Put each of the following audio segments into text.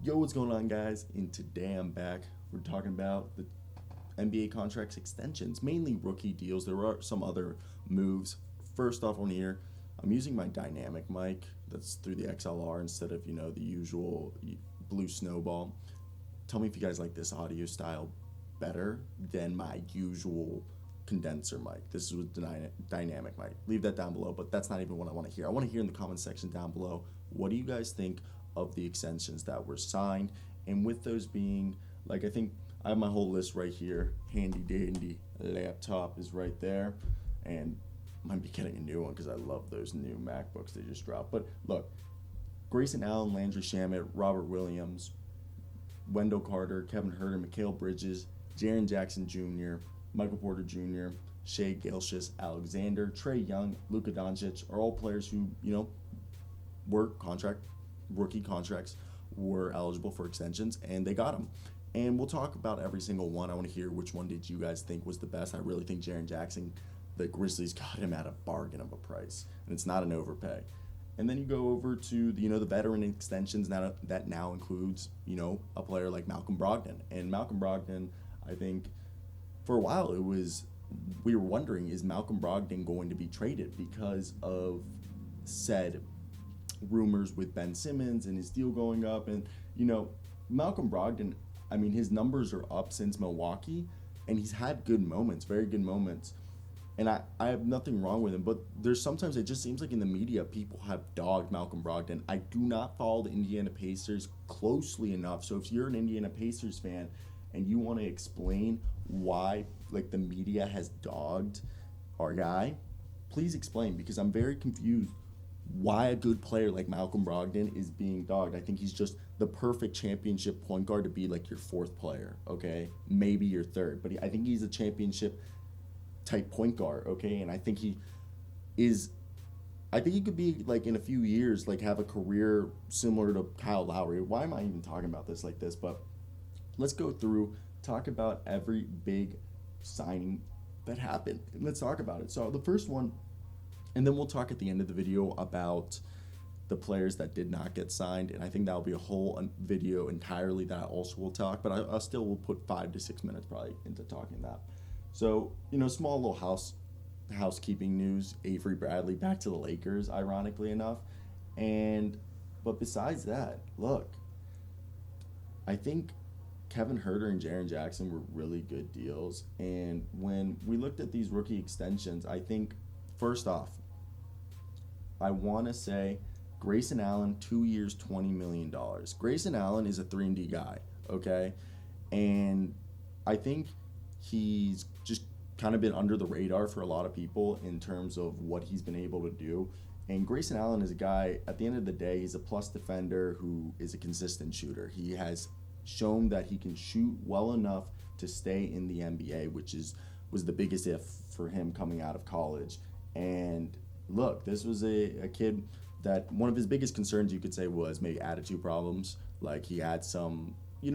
Yo, what's going on, guys? And today I'm back. We're talking about the NBA contracts extensions, mainly rookie deals. There are some other moves. First off on here, I'm using my dynamic mic that's through the XLR instead of, the usual blue snowball. Tell me if you guys like this audio style better than my usual condenser mic. This is with dynamic mic. Leave that down below, but that's not even what I want to hear. I want to hear in the comment section down below, what do you guys think of the extensions that were signed? And with those being, I think I have my whole list right here. Handy dandy laptop is right there. And I might be getting a new one because I love those new MacBooks they just dropped. But look, Grayson Allen, Landry Jammett, Robert Williams, Wendell Carter, Kevin Huerter, Mikhail Bridges, Jaren Jackson Jr., Michael Porter Jr., Shai Gilgeous-Alexander, Trae Young, Luka Doncic are all players who, were rookie contracts, were eligible for extensions, and they got them. And we'll talk about every single one. I want to hear which one did you guys think was the best. I really think Jaren Jackson, the Grizzlies got him at a bargain of a price, and it's not an overpay. And then you go over to the veteran extensions that now includes a player like Malcolm Brogdon. And Malcolm Brogdon, I think, for a while we were wondering, is Malcolm Brogdon going to be traded because of said rumors with Ben Simmons and his deal going up? And Malcolm Brogdon, his numbers are up since Milwaukee, and he's had good moments, very good moments. And I have nothing wrong with him, but there's sometimes it just seems like in the media people have dogged Malcolm Brogdon. I do not follow the Indiana Pacers closely enough, so if you're an Indiana Pacers fan and you want to explain why the media has dogged our guy, please explain, because I'm very confused why a good player like Malcolm Brogdon is being dogged. I think he's just the perfect championship point guard to be your fourth player, okay? Maybe your third, but I think he's a championship type point guard, okay? And I think he could be in a few years have a career similar to Kyle Lowry. Why am I even talking about this like this? But let's go through, talk about every big signing that happened, and let's talk about it. So the first one, and then we'll talk at the end of the video about the players that did not get signed, and I think that'll be a whole video entirely that I also will talk, but I still will put 5 to 6 minutes probably into talking that. So, small little housekeeping news, Avery Bradley back to the Lakers, ironically enough. But besides that, look, I think Kevin Huerter and Jaren Jackson were really good deals. And when we looked at these rookie extensions, I think, first off, I want to say Grayson Allen, 2 years, $20 million. Grayson Allen is a 3-and-D guy, okay? And I think he's just kind of been under the radar for a lot of people in terms of what he's been able to do. And Grayson Allen is a guy, at the end of the day, he's a plus defender who is a consistent shooter. He has shown that he can shoot well enough to stay in the NBA, which was the biggest if for him coming out of college. And look, this was a kid that one of his biggest concerns, you could say, was maybe attitude problems. He had some,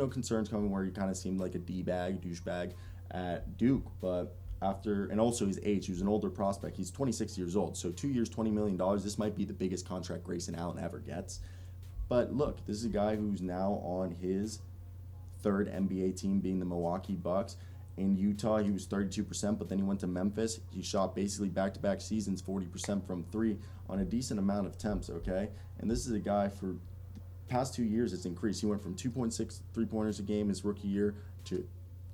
concerns coming where he kind of seemed like a douchebag at Duke. But and also his age, he was an older prospect. He's 26 years old. So 2 years, $20 million. This might be the biggest contract Grayson Allen ever gets. But look, this is a guy who's now on his third NBA team, being the Milwaukee Bucks. In Utah, he was 32%, but then he went to Memphis. He shot basically back-to-back seasons, 40% from three on a decent amount of attempts, okay? And this is a guy for the past 2 years, it's increased. He went from 2.6 three-pointers a game his rookie year to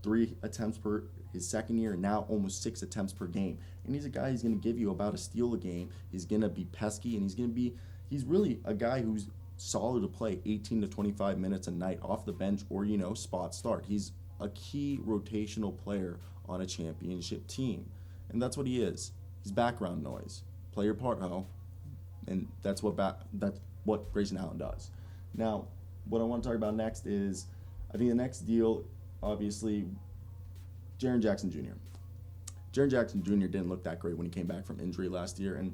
3 attempts per his second year, and now almost 6 attempts per game. And he's a guy who's going to give you about a steal a game. He's going to be pesky, and he's really a guy who's solid to play 18 to 25 minutes a night off the bench or, spot start. He's a key rotational player on a championship team. And that's what he is. He's background noise. Play your part, and that's what Grayson Allen does. Now, what I want to talk about next is, I think the next deal, obviously, Jaren Jackson Jr. Jaren Jackson Jr. didn't look that great when he came back from injury last year, and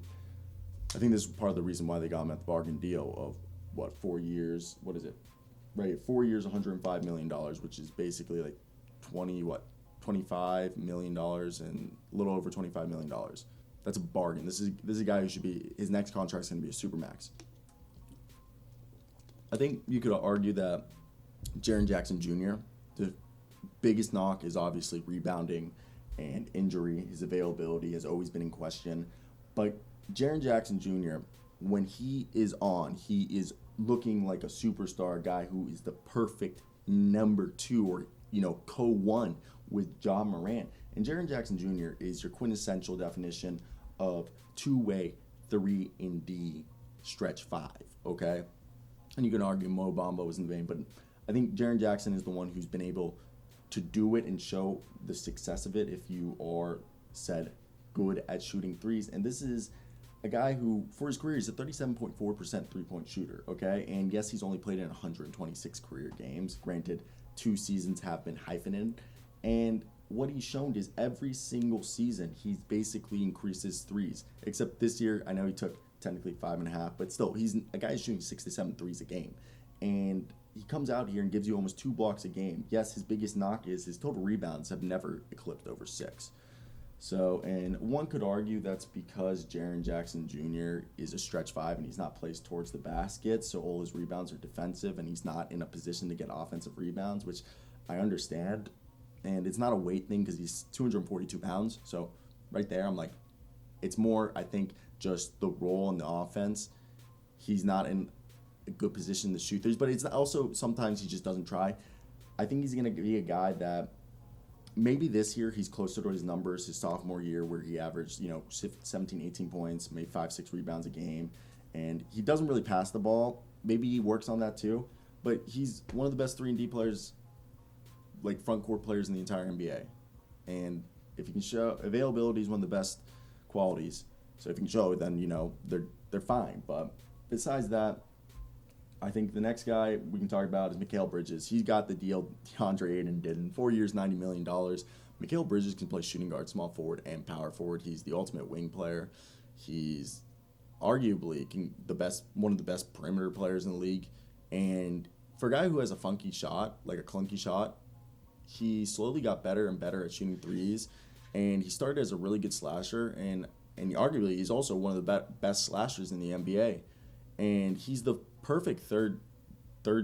I think this is part of the reason why they got him at the bargain deal of, 4 years, what is it? Right, 4 years, $105 million, which is basically $25 million and a little over $25 million. That's a bargain. This is a guy who should be, his next contract's going to be a supermax. I think you could argue that Jaren Jackson Jr., the biggest knock is obviously rebounding and injury. His availability has always been in question. But Jaren Jackson Jr., when he is on, he is looking like a superstar, guy who is the perfect number two or, co-one with Ja Morant. And Jaren Jackson Jr. is your quintessential definition of two-way 3-and-D stretch five, okay? And you can argue Mo Bamba was in the vein, but I think Jaren Jackson is the one who's been able to do it and show the success of it if you are said good at shooting threes. And this is a guy who, for his career, is a 37.4% three-point shooter, okay? And yes, he's only played in 126 career games. Granted, 2 seasons have been hyphenated. And what he's shown is every single season, he's basically increased his threes. Except this year, I know he took technically 5.5, but still, he's a guy shooting 6 to 7 threes a game. And he comes out here and gives you almost 2 blocks a game. Yes, his biggest knock is his total rebounds have never eclipsed over 6. So, and one could argue that's because Jaren Jackson Jr. is a stretch 5 and he's not placed towards the basket, so all his rebounds are defensive and he's not in a position to get offensive rebounds, which I understand. And it's not a weight thing because he's 242 pounds. So right there, I'm like, it's more, I think, just the role in the offense. He's not in a good position to shoot threes, but it's also sometimes he just doesn't try. I think he's going to be a guy that maybe this year he's closer to his numbers his sophomore year where he averaged, 17, 18 points, maybe 5, 6 rebounds a game. And he doesn't really pass the ball. Maybe he works on that too. But he's one of the best 3-and-D players, like front court players in the entire NBA. And if you can show availability is one of the best qualities. So if you can show it, then, they're fine. But besides that, I think the next guy we can talk about is Mikhail Bridges. He's got the deal DeAndre Ayton did in 4 years, $90 million. Mikhail Bridges can play shooting guard, small forward, and power forward. He's the ultimate wing player. He's arguably one of the best perimeter players in the league. And for a guy who has a funky shot, like a clunky shot, he slowly got better and better at shooting threes. And he started as a really good slasher. And arguably, he's also one of the best slashers in the NBA. And he's the perfect third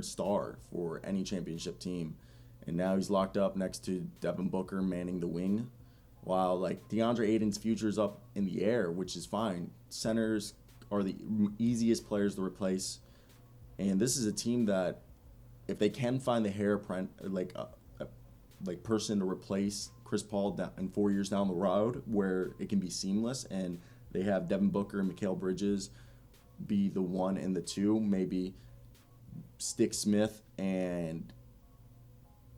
star for any championship team. And now he's locked up next to Devin Booker manning the wing, while like DeAndre Ayton's future is up in the air, which is fine. Centers are the easiest players to replace, and this is a team that, if they can find the person to replace Chris Paul in 4 years down the road, where it can be seamless, and they have Devin Booker and Mikhail Bridges be the 1 and the 2, maybe Stick Smith and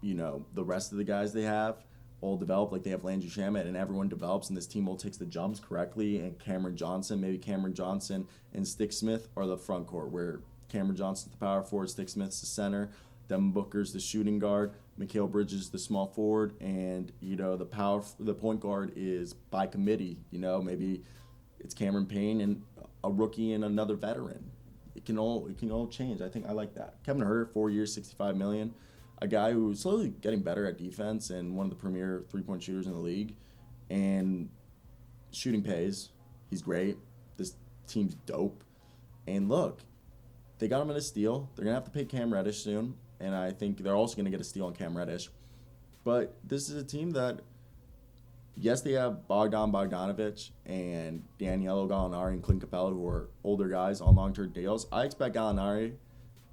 the rest of the guys they have all develop, like they have Landry Jammett, and everyone develops, and this team all takes the jumps correctly. And Cameron Johnson and Stick Smith are the front court, where Cameron Johnson's the power forward, Stick Smith's the center, Devin Booker's the shooting guard, Mikhail Bridges the small forward, and the point guard is by committee. Maybe it's Cameron Payne and a rookie and another veteran. It can all change. I think I like that. Kevin Huerter, 4 years, $65 million. A guy who's slowly getting better at defense and one of the premier 3-point shooters in the league. And shooting pays. He's great. This team's dope. And look, they got him in a steal. They're going to have to pay Cam Reddish soon. And I think they're also going to get a steal on Cam Reddish. But this is a team that, yes, they have Bogdanovic and Danilo Gallinari and Clint Capella, who are older guys on long-term deals. I expect Gallinari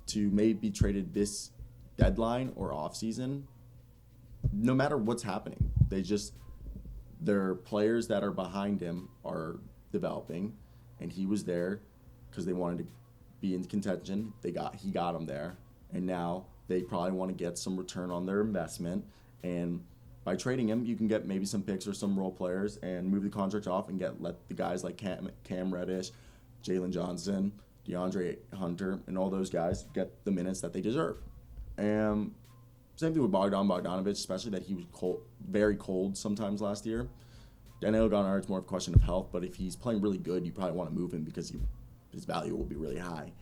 to maybe be traded this deadline or offseason, no matter what's happening. Their players that are behind him are developing, and he was there because they wanted to be in contention. He got him there, and now they probably want to get some return on their investment. And by trading him, you can get maybe some picks or some role players and move the contract off and let the guys like Cam Reddish, Jalen Johnson, DeAndre Hunter, and all those guys get the minutes that they deserve. And same thing with Bogdanovic, especially that he was very cold sometimes last year. Danilo Gallinari, it's more of a question of health, but if he's playing really good, you probably want to move him because his value will be really high.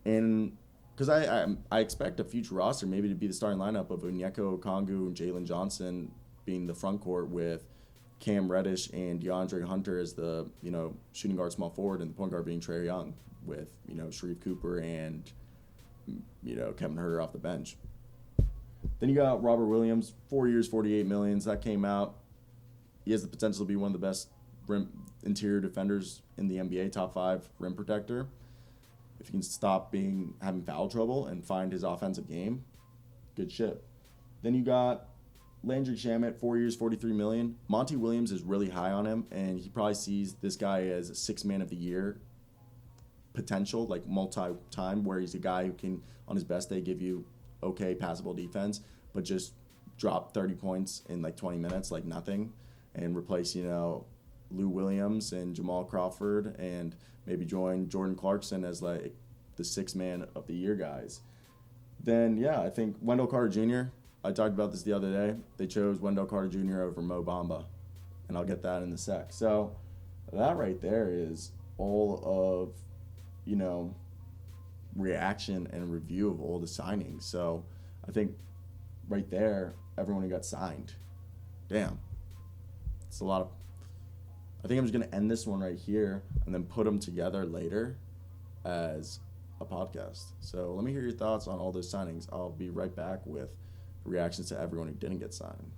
And because I expect a future roster maybe to be the starting lineup of Onyeka Okongwu and Jalen Johnson being the front court, with Cam Reddish and DeAndre Hunter as the shooting guard, small forward, and the point guard being Trae Young, with Sharif Cooper and Kevin Huerter off the bench. Then you got Robert Williams, 4 years, $48 million. That came out. He has the potential to be one of the best interior defenders in the NBA, top 5 rim protector. If he can stop having foul trouble and find his offensive game, good shit. Then you got Landry Jammett, 4 years, $43 million. Monty Williams is really high on him, and he probably sees this guy as a 6th man of the year potential, like multi-time, where he's a guy who can, on his best day, give you okay passable defense, but just drop 30 points in like 20 minutes, like nothing, and replace, Lou Williams and Jamal Crawford, and maybe join Jordan Clarkson as like the 6th man of the year guys. Then, yeah, I think Wendell Carter Jr., I talked about this the other day. They chose Wendell Carter Jr. over Mo Bamba, and I'll get that in a sec. So that right there is all of, reaction and review of all the signings. So I think right there, everyone who got signed, damn, it's a lot of. I think I'm just going to end this one right here and then put them together later as a podcast. So let me hear your thoughts on all those signings. I'll be right back with reactions to everyone who didn't get signed.